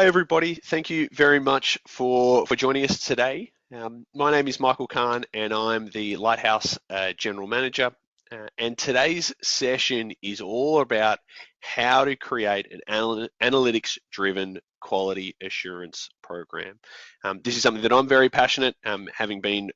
Hi everybody, thank you very much for joining us today. My name is Michael Kahn and I'm the Lighthouse General Manager. And today's session is all about how to create an analytics-driven quality assurance program. This is something that I'm very passionate, having been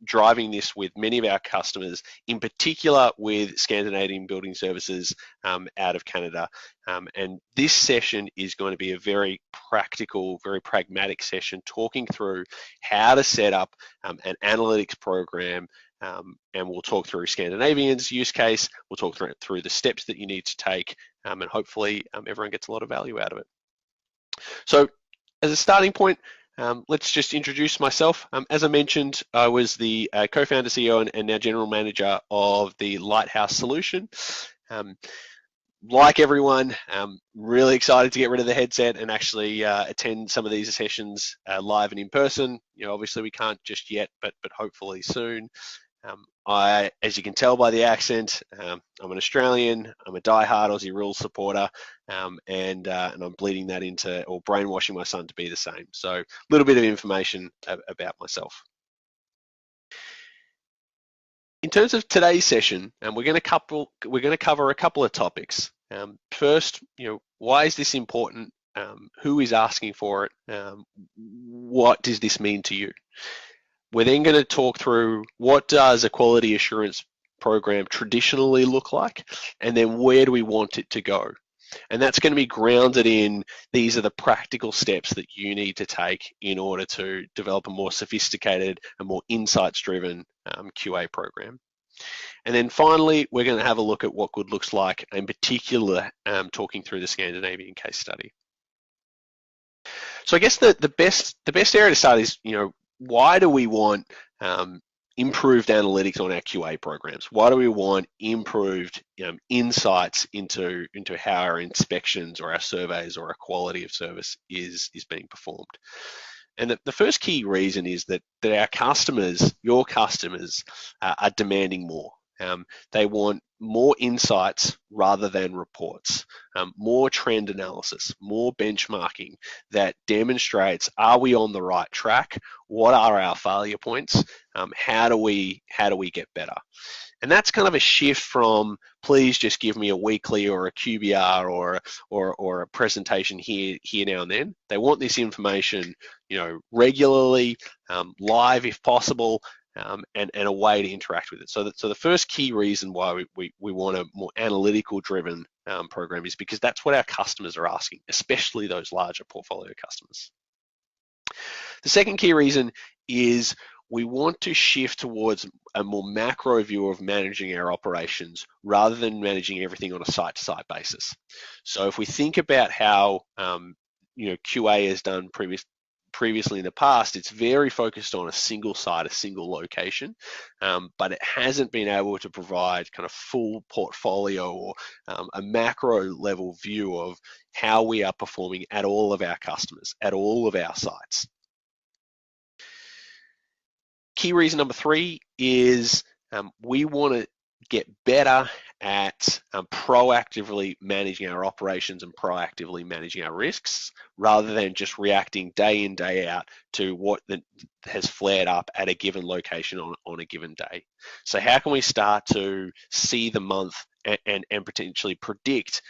driving this with many of our customers, in particular with Scandinavian building services out of Canada. And this session is going to be a very practical, very pragmatic session talking through how to set up an analytics program. And we'll talk through Scandinavian's use case, we'll talk through the steps that you need to take, and hopefully everyone gets a lot of value out of it. So as a starting point, let's just introduce myself. As I mentioned, I was the co-founder, CEO, and now general manager of the Lighthouse solution. Like everyone, really excited to get rid of the headset and actually attend some of these sessions live and in person. Obviously we can't just yet, but hopefully soon. As you can tell by the accent, I'm an Australian, I'm a die-hard Aussie rules supporter, and I'm bleeding that into, or brainwashing my son to be the same. So a little bit of information about myself. In terms of today's session, we're going to cover a couple of topics. First, why is this important? Who is asking for it? What does this mean to you? We're then going to talk through what does a quality assurance program traditionally look like, and then where do we want it to go? And that's going to be grounded in these are the practical steps that you need to take in order to develop a more sophisticated and more insights-driven QA program. And then finally, we're going to have a look at what good looks like, in particular, talking through the Scandinavian case study. So I guess the best area to start is, why do we want improved analytics on our QA programs? Why do we want improved insights into how our inspections or our surveys or our quality of service is being performed? And the first key reason is that our customers, your customers, are demanding more. They want more insights rather than reports, more trend analysis, more benchmarking that demonstrates, are we on the right track? What are our failure points? How do we get better? And that's kind of a shift from, please just give me a weekly or a QBR or a presentation here, now and then. They want this information, regularly, live if possible, and a way to interact with it. So the first key reason why we want a more analytical driven program is because that's what our customers are asking, especially those larger portfolio customers. The second key reason is we want to shift towards a more macro view of managing our operations rather than managing everything on a site-to-site basis. So if we think about how QA has done previously in the past, it's very focused on a single site, a single location, but it hasn't been able to provide kind of full portfolio or a macro level view of how we are performing at all of our customers, at all of our sites. Key reason number 3 is we want to get better at proactively managing our operations and proactively managing our risks rather than just reacting day in, day out to what has flared up at a given location on a given day. So how can we start to see the month and potentially predict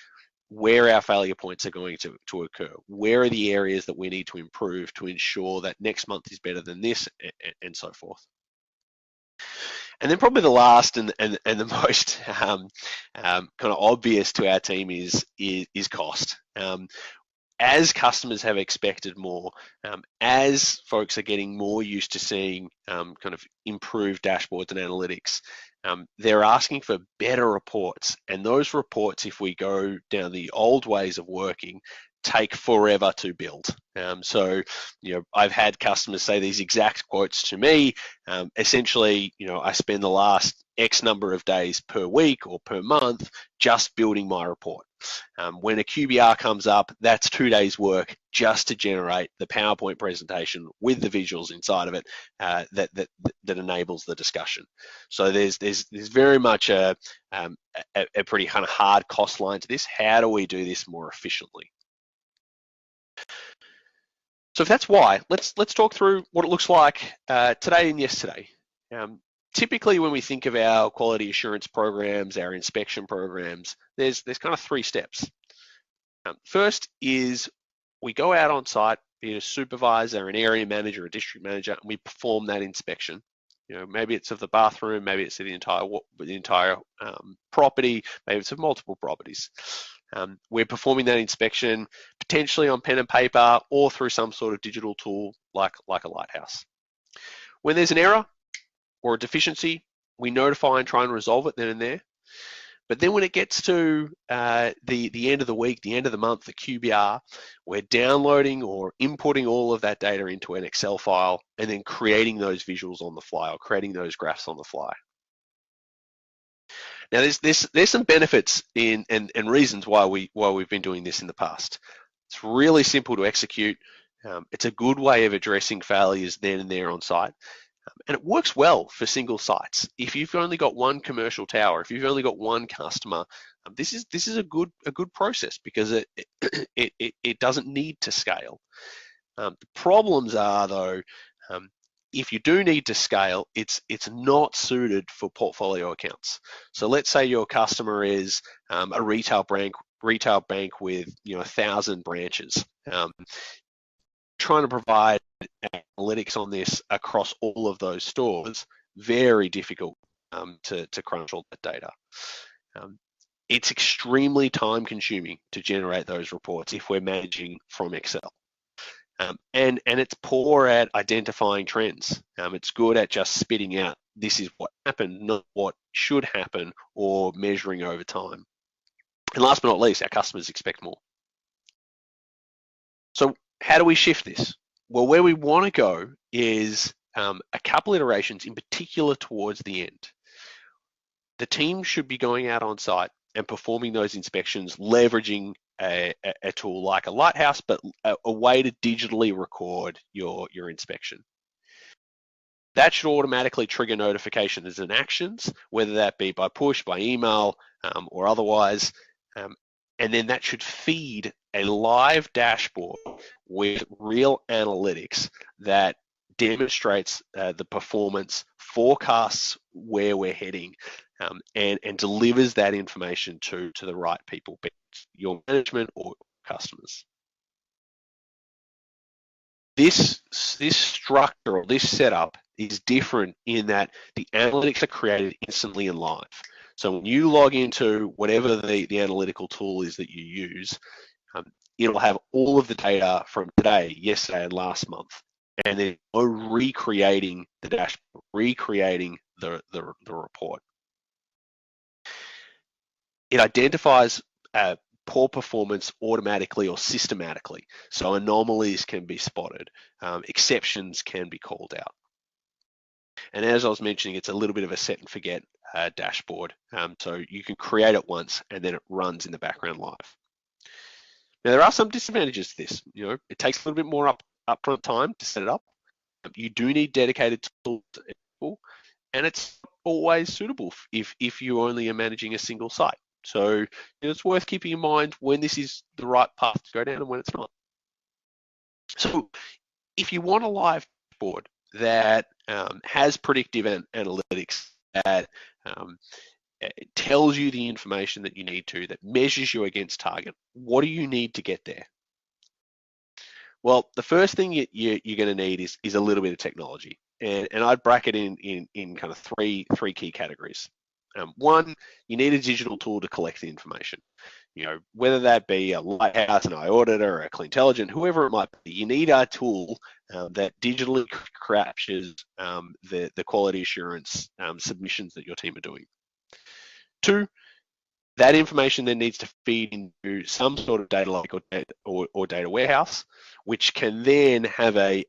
where our failure points are going to occur? Where are the areas that we need to improve to ensure that next month is better than this, and so forth? And then probably the last and the most kind of obvious to our team is cost. As customers have expected more, as folks are getting more used to seeing kind of improved dashboards and analytics, they're asking for better reports. And those reports, if we go down the old ways of working, take forever to build. So, I've had customers say these exact quotes to me. Essentially, I spend the last X number of days per week or per month just building my report. When a QBR comes up, that's 2 days work just to generate the PowerPoint presentation with the visuals inside of it that enables the discussion. So there's very much a pretty kind of hard cost line to this. How do we do this more efficiently? So if that's why, let's talk through what it looks like today and yesterday. Typically, when we think of our quality assurance programs, our inspection programs, there's kind of 3 steps. First is we go out on site, be it a supervisor, an area manager, a district manager, and we perform that inspection. Maybe it's of the bathroom, maybe it's of the entire property, maybe it's of multiple properties. We're performing that inspection potentially on pen and paper or through some sort of digital tool like a lighthouse. When there's an error or a deficiency, we notify and try and resolve it then and there. But then when it gets to the end of the week, the end of the month, the QBR, we're downloading or inputting all of that data into an Excel file and then creating those visuals on the fly or creating those graphs on the fly. Now, there's some benefits and reasons why we've been doing this in the past. It's really simple to execute. It's a good way of addressing failures then and there on site. And it works well for single sites. If you've only got one commercial tower, if you've only got one customer, this is a good process because it doesn't need to scale. The problems are though, if you do need to scale, it's not suited for portfolio accounts. So let's say your customer is a retail bank with 1,000 branches. Trying to provide analytics on this across all of those stores, very difficult to crunch all that data. It's extremely time consuming to generate those reports if we're managing from Excel. And it's poor at identifying trends. It's good at just spitting out, this is what happened, not what should happen, or measuring over time. And last but not least, our customers expect more. So how do we shift this? Well, where we want to go is a couple iterations, in particular towards the end. The team should be going out on site and performing those inspections, leveraging a tool like a lighthouse, but a way to digitally record your inspection. That should automatically trigger notifications and actions, whether that be by push, by email, or otherwise. And then that should feed a live dashboard with real analytics that demonstrates the performance, forecasts where we're heading, and delivers that information to the right people, be it your management or customers. This structure or this setup is different in that the analytics are created instantly and live. So when you log into whatever the analytical tool is that you use, it'll have all of the data from today, yesterday, and last month, and then recreating the dashboard, recreating the report. It identifies poor performance automatically or systematically, so anomalies can be spotted, exceptions can be called out. And as I was mentioning, it's a little bit of a set and forget dashboard. So you can create it once and then it runs in the background live. Now, there are some disadvantages to this. It takes a little bit more upfront time to set it up. You do need dedicated tools, and it's always suitable if you only are managing a single site. So it's worth keeping in mind when this is the right path to go down and when it's not. So if you want a live dashboard that has predictive analytics, that it tells you the information that you need to, that measures you against target, what do you need to get there? Well, the first thing you're going to need is a little bit of technology, and I'd bracket in kind of three key categories. One, you need a digital tool to collect the information. Whether that be a Lighthouse, an iAuditor, or a Cleantelligent, whoever it might be, you need a tool that digitally captures the quality assurance submissions that your team are doing. Two, that information then needs to feed into some sort of data lake or data warehouse, which can then have a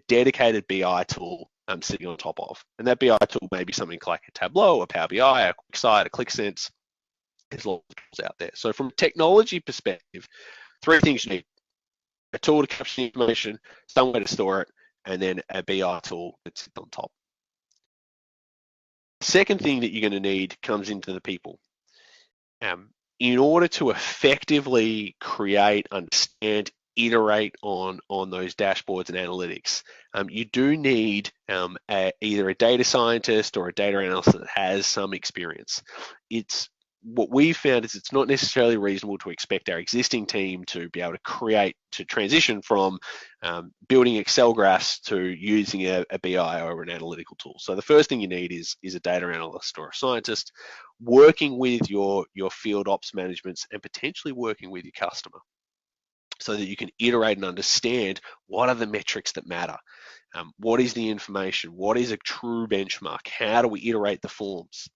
dedicated BI tool sitting on top of. And that BI tool may be something like a Tableau, a Power BI, a QuickSight, a ClickSense. There's lots of tools out there. So from a technology perspective, 3 things you need: a tool to capture the information, somewhere to store it, and then a BI tool that sits on top. The second thing that you're going to need comes into the people. In order to effectively create, understand, iterate on those dashboards and analytics, you do need either a data scientist or a data analyst that has some experience. It's what we've found is it's not necessarily reasonable to expect our existing team to be able to transition from building Excel graphs to using a BI or an analytical tool. So the first thing you need is a data analyst or a scientist working with your field ops managements and potentially working with your customer so that you can iterate and understand what are the metrics that matter. What is the information? What is a true benchmark? How do we iterate the forms?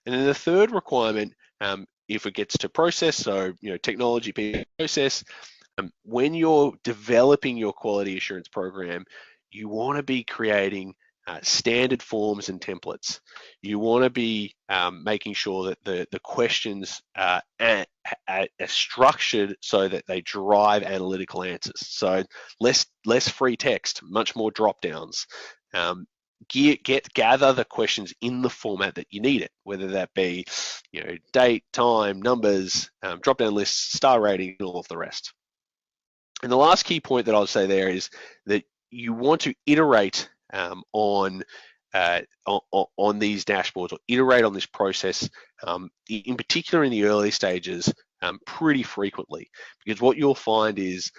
And then the third requirement, if it gets to process, so technology, people, process, when you're developing your quality assurance program, you want to be creating standard forms and templates. You want to be making sure that the questions are structured so that they drive analytical answers. So less free text, much more drop downs. Gather the questions in the format that you need it, whether that be date, time, numbers, drop down lists, star rating, and all of the rest. And the last key point that I'll say there is that you want to iterate on these dashboards or iterate on this process, in particular in the early stages, pretty frequently, because what you'll find is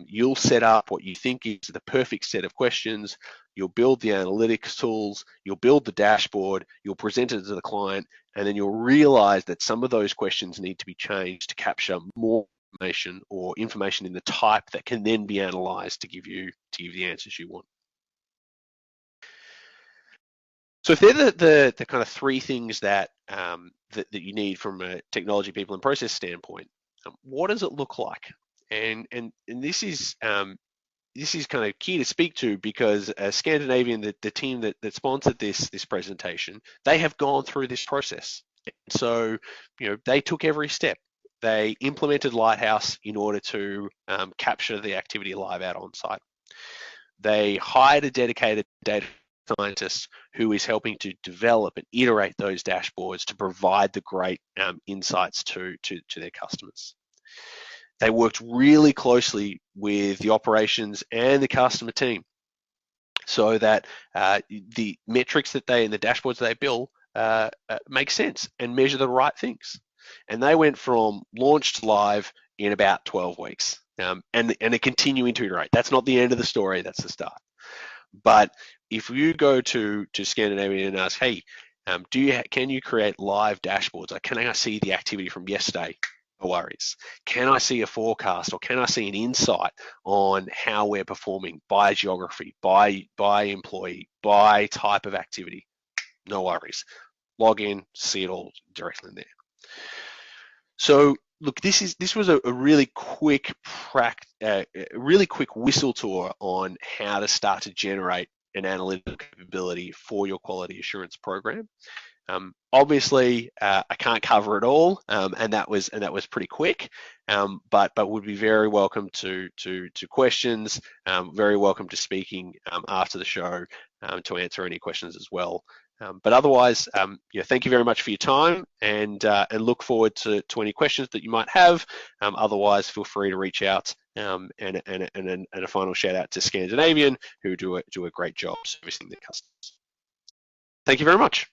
you'll set up what you think is the perfect set of questions, you'll build the analytics tools, you'll build the dashboard, you'll present it to the client, and then you'll realize that some of those questions need to be changed to capture more information or information in the type that can then be analyzed to give you the answers you want. So if they're the kind of three things that that you need from a technology, people, and process standpoint, what does it look like? And this is kind of key to speak to because Scandinavian, the team that sponsored this presentation, they have gone through this process. So they took every step. They implemented Lighthouse in order to capture the activity live out on site. They hired a dedicated data scientist who is helping to develop and iterate those dashboards to provide the great insights to their customers. They worked really closely with the operations and the customer team so that the metrics that and the dashboards they build make sense and measure the right things. And they went from launch to live in about 12 weeks. And they're continuing to iterate. That's not the end of the story, that's the start. But if you go to Scandinavian and ask, hey, can you create live dashboards? Like, can I see the activity from yesterday? No worries. Can I see a forecast or can I see an insight on how we're performing by geography, by employee, by type of activity? No worries. Log in, see it all directly in there. So look, this was a really quick whistle tour on how to start to generate an analytical capability for your quality assurance program. Obviously, I can't cover it all, and that was pretty quick. But would be very welcome to questions. Very welcome to speaking after the show to answer any questions as well. But otherwise, thank you very much for your time, and look forward to any questions that you might have. Otherwise, feel free to reach out. And a final shout out to Scandinavian, who do a great job servicing their customers. Thank you very much.